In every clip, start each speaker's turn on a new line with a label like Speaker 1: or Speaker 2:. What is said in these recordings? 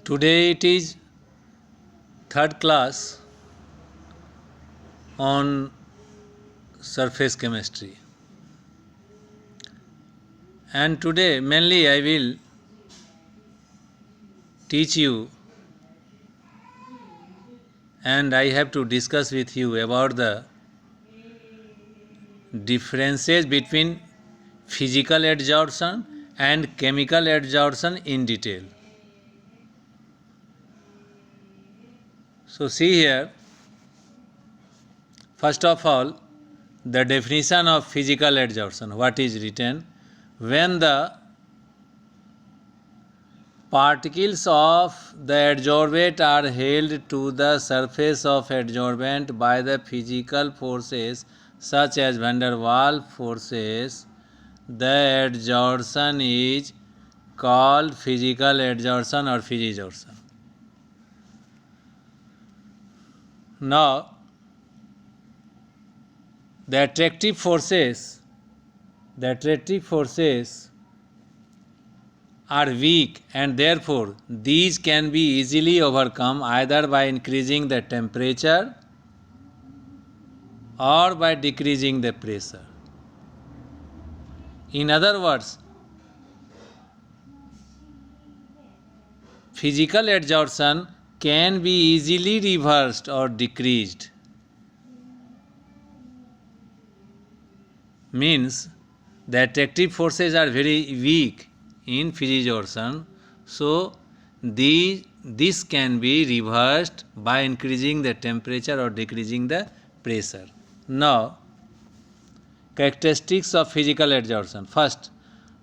Speaker 1: Today it is third class on surface chemistry, and today mainly I will teach you and I have to discuss with you about the differences between physical adsorption and chemical adsorption in detail. So see here, first of all, the definition of physical adsorption. What is written? When the particles of the adsorbate are held to the surface of adsorbent by the physical forces such as van der Waals forces, the adsorption is called physical adsorption or physisorption. Now, the attractive forces are weak, and therefore these can be easily overcome either by increasing the temperature or by decreasing the pressure. In other words, physical adsorption can be easily reversed or decreased. Means the attractive forces are very weak in physisorption, so this can be reversed by increasing the temperature or decreasing the pressure. Now, characteristics of physical adsorption. First,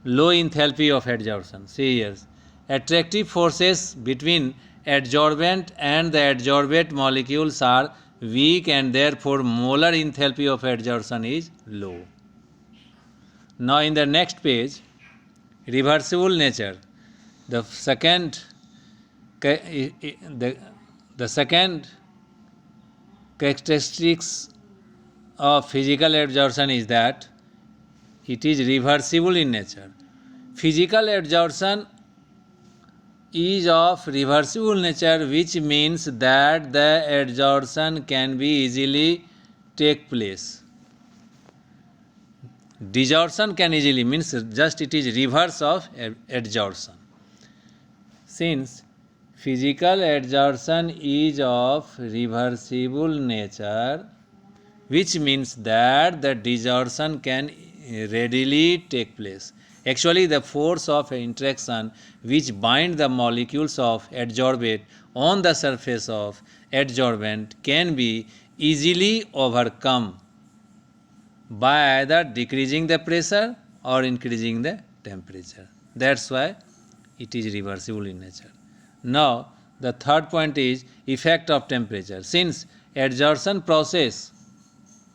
Speaker 1: low enthalpy of adsorption. See here, attractive forces between adsorbent and the adsorbate molecules are weak, and therefore molar enthalpy of adsorption is low. Now in the next page, reversible nature. The second characteristics of physical adsorption is that it is reversible in nature. Physical adsorption is of reversible nature, which means that the adsorption can be easily take place. Desorption can easily means just it is reverse of adsorption. Since physical adsorption is of reversible nature, which means that the desorption can readily take place. Actually, the force of interaction which bind the molecules of adsorbate on the surface of adsorbent can be easily overcome by either decreasing the pressure or increasing the temperature. That's why it is reversible in nature. Now, the third point is effect of temperature. Since adsorption process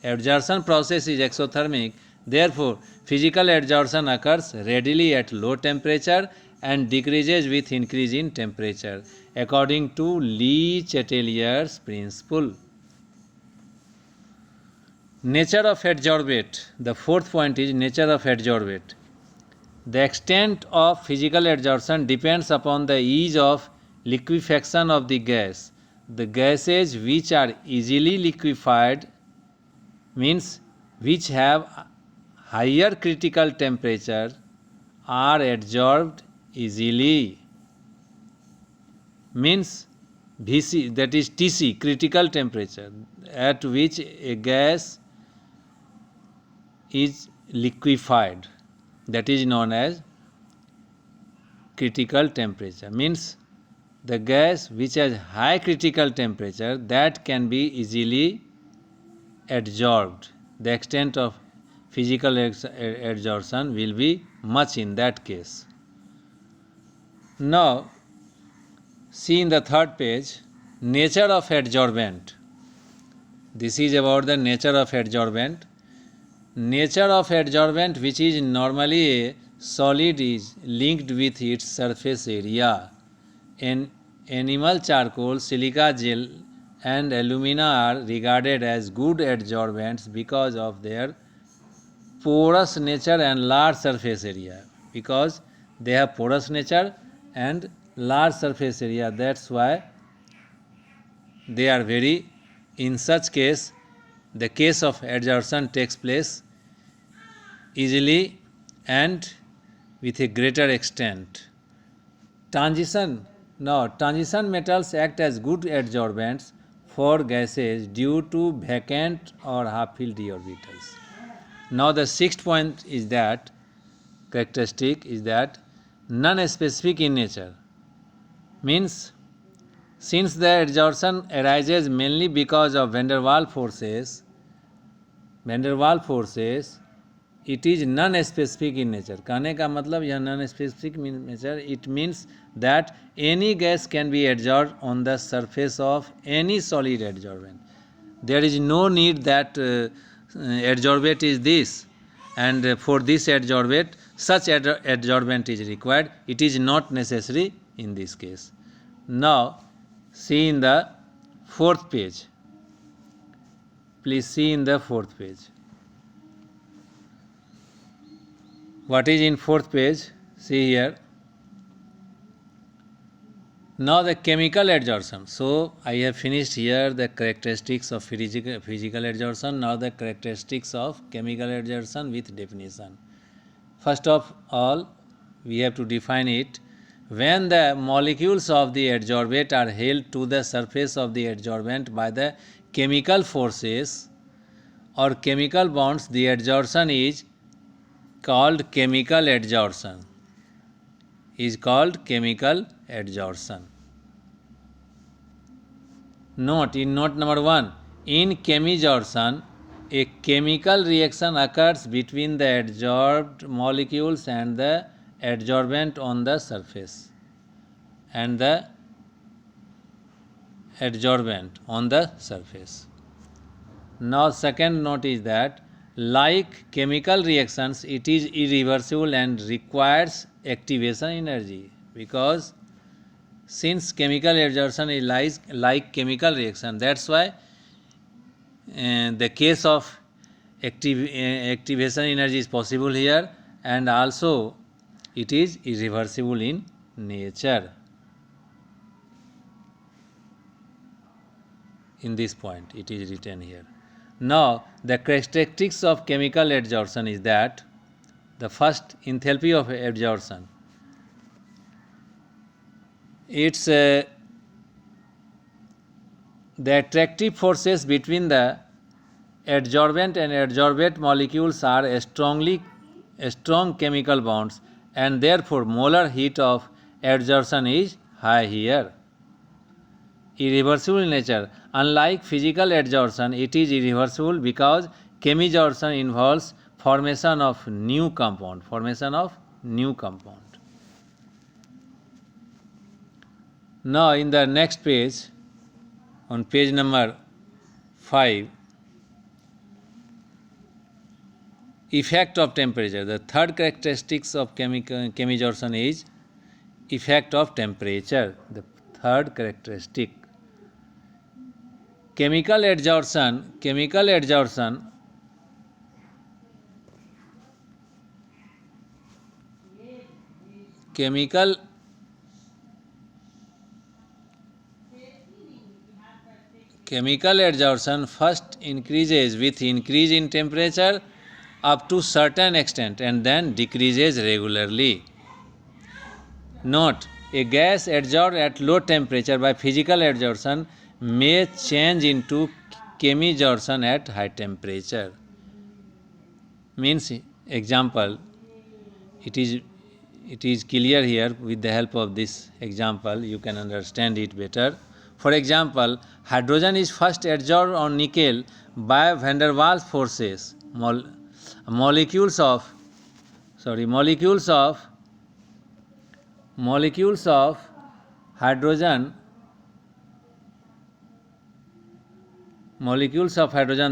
Speaker 1: is exothermic, therefore physical adsorption occurs readily at low temperature and decreases with increase in temperature, according to Le Chatelier's principle. Nature of adsorbate. The fourth point is nature of adsorbate. The extent of physical adsorption depends upon the ease of liquefaction of the gas. The gases which are easily liquefied means which have higher critical temperature are adsorbed easily. Means VC, that is TC, critical temperature at which a gas is liquefied, that is known as critical temperature. Means the gas which has high critical temperature that can be easily adsorbed. The extent of physical adsorption will be much in that case. Now see in the third page, nature of adsorbent. This is about the nature of adsorbent. Nature of adsorbent, which is normally a solid, is linked with its surface area. Animal charcoal, silica gel and alumina are regarded as good adsorbents because of their porous nature and large surface area. Because they have porous nature and large surface area. That's why they are very, in such case, the case of adsorption takes place easily and with a greater extent. Transition metals act as good adsorbents for gases due to vacant or half-filled d orbitals. Now the sixth point is that characteristic is that non-specific in nature, means since the adsorption arises mainly because of van der Waals forces, it is non-specific in nature. कहने का मतलब यह non-specific in nature, it means that any gas can be adsorbed on the surface of any solid adsorbent. There is no need that adsorbent is this, and for this adsorbent such adsorbent is required. It is not necessary in this case. Now see in the fourth page. Please see in the fourth page. What is in fourth page? See here. Now the chemical adsorption. So I have finished here the characteristics of physical adsorption. Now the characteristics of chemical adsorption with definition. First of all, we have to define it. When the molecules of the adsorbate are held to the surface of the adsorbent by the chemical forces or chemical bonds, the adsorption is called chemical adsorption. Note in note number 1, in chemisorption, a chemical reaction occurs between the adsorbed molecules and the adsorbent on the surface, Now second note is that like chemical reactions, it is irreversible and requires activation energy, because since chemical adsorption is like chemical reaction, that's why the case of activation energy is possible here, and also it is irreversible in nature. In this point it is written here. Now the characteristics of chemical adsorption is that the first, enthalpy of adsorption. It's the attractive forces between the adsorbent and adsorbate molecules are strong chemical bonds, and therefore molar heat of adsorption is high here. Irreversible in nature. Unlike physical adsorption, it is irreversible because chemisorption involves formation of new compound. Now in the next page, on page number 5, effect of temperature. The third characteristics of chemisorption is effect of temperature. The third characteristic. Chemical adsorption first increases with increase in temperature up to certain extent and then decreases regularly. Note, a gas adsorbed at low temperature by physical adsorption may change into chemisorption at high temperature. Means, example, it is clear here. With the help of this example you can understand it better. For example, hydrogen is first adsorbed on nickel by van der Waals forces. Molecules of hydrogen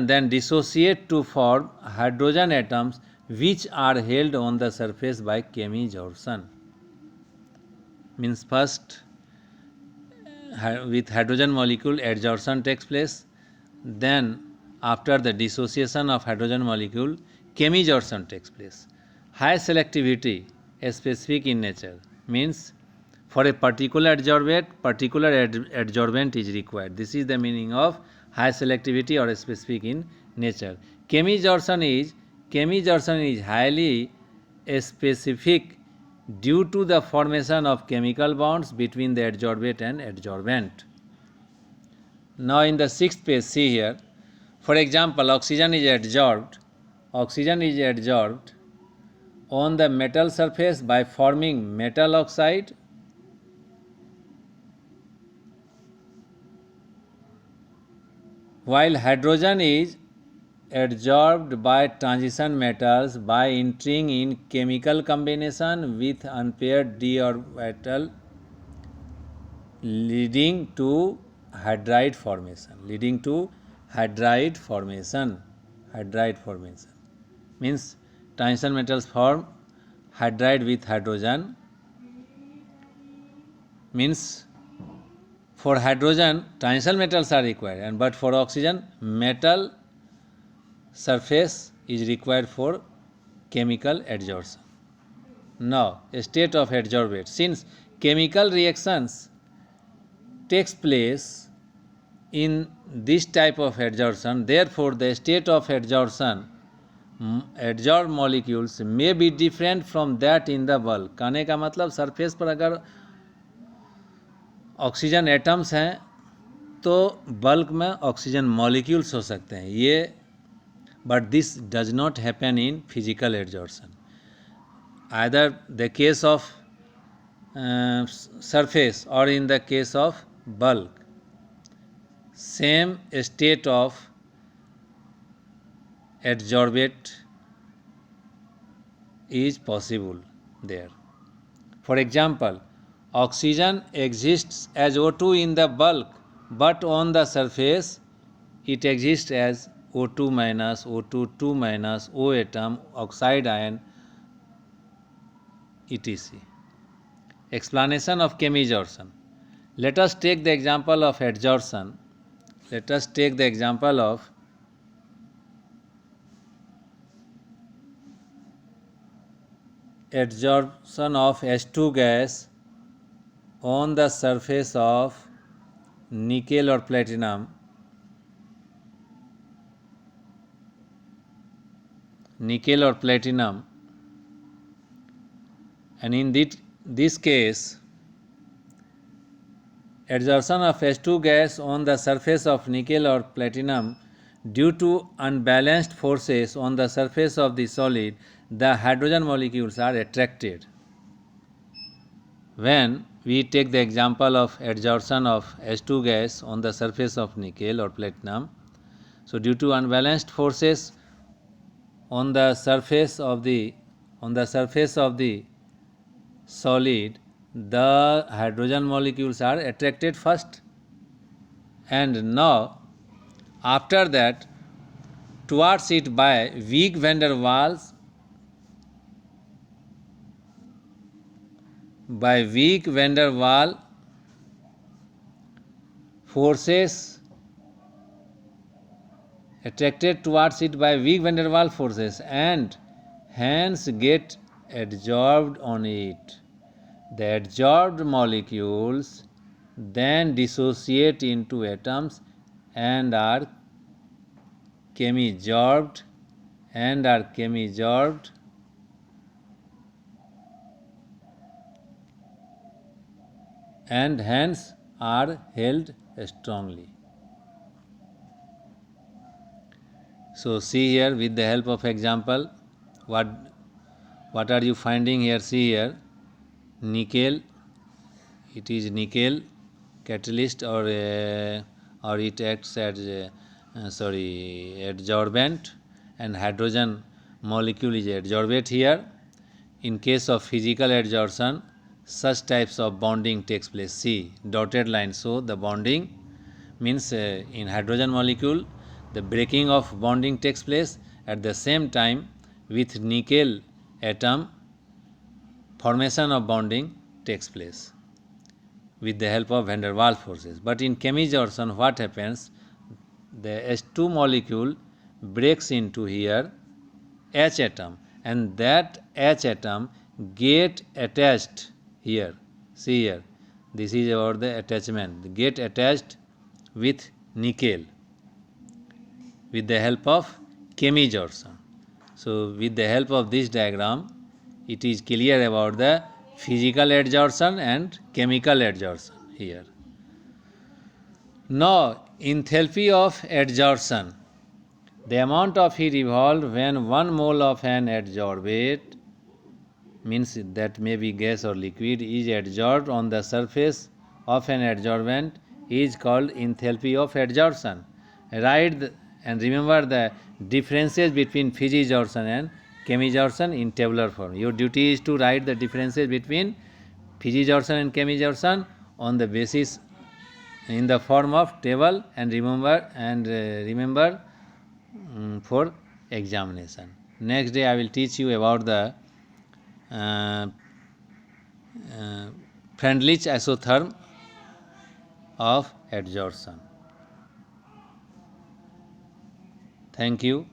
Speaker 1: then dissociate to form hydrogen atoms which are held on the surface by chemisorption. Means first with hydrogen molecule adsorption takes place, then after the dissociation of hydrogen molecule chemisorption takes place. High selectivity, specific in nature, means For a particular adsorbent is required. This is the meaning of high selectivity or specific in nature. Chemisorption is highly specific due to the formation of chemical bonds between the adsorbate and adsorbent. Now in the 6th page, see here, for example, oxygen is adsorbed on the metal surface by forming metal oxide, while hydrogen is adsorbed by transition metals by entering in chemical combination with unpaired d orbital, leading to hydride formation. Hydride formation means transition metals form hydride with hydrogen. Means for hydrogen transition metals are required, but for oxygen metal surface is required for chemical adsorption. Now, a state of adsorbate. Since chemical reactions takes place in this type of adsorption, therefore the state of adsorption, adsorbed molecules may be different from that in the bulk. कहने का मतलब surface पर अगर oxygen atoms हैं तो bulk में oxygen molecules हो सकते हैं, ये but this does not happen in physical adsorption. Either the case of surface or in the case of bulk, same state of adsorbate is possible there. For example, oxygen exists as O2 in the bulk, but on the surface it exists as O2 minus, O2 2 minus, O atom, oxide ion, etc. Explanation of chemisorption. Let us take the example of adsorption. Adsorption of H2 gas on the surface of nickel or platinum. And in this case, adsorption of H2 gas on the surface of nickel or platinum due to unbalanced forces on the surface of the solid, the hydrogen molecules are attracted. When we take the example of adsorption of H2 gas on the surface of nickel or platinum, so due to unbalanced forces on the surface of the solid, the hydrogen molecules are attracted first, and now after that towards it by weak van der Waals forces, attracted towards it by weak van der Waals forces, and hence get adsorbed on it. The adsorbed molecules then dissociate into atoms and are chemisorbed and hence are held strongly. So see here with the help of example, what are you finding here? See here, nickel, it is nickel catalyst or it acts as adsorbent, and hydrogen molecule is adsorbate here. In case of physical adsorption, such types of bonding takes place. See, dotted line, so the bonding means in hydrogen molecule the breaking of bonding takes place. At the same time with nickel atom, formation of bonding takes place with the help of van der Waals forces. But in chemisorption, what happens? The H2 molecule breaks into here H atom, and that H atom get attached here. See here, this is about the attachment. Get attached with nickel with the help of chemijorson. So with the help of this diagram, it is clear about the physical adsorption and chemical adsorption here. Now, enthalpy of adsorption. The amount of heat evolved when 1 mole of an adsorbate, means that may be gas or liquid, is adsorbed on the surface of an adsorbent is called enthalpy of adsorption. Write and remember the differences between physisorption and chemisorption in tabular form. Your duty is to write the differences between physisorption and chemisorption on the basis in the form of table and remember for examination. Next day I will teach you about the Freundlich isotherm of adsorption. Thank you.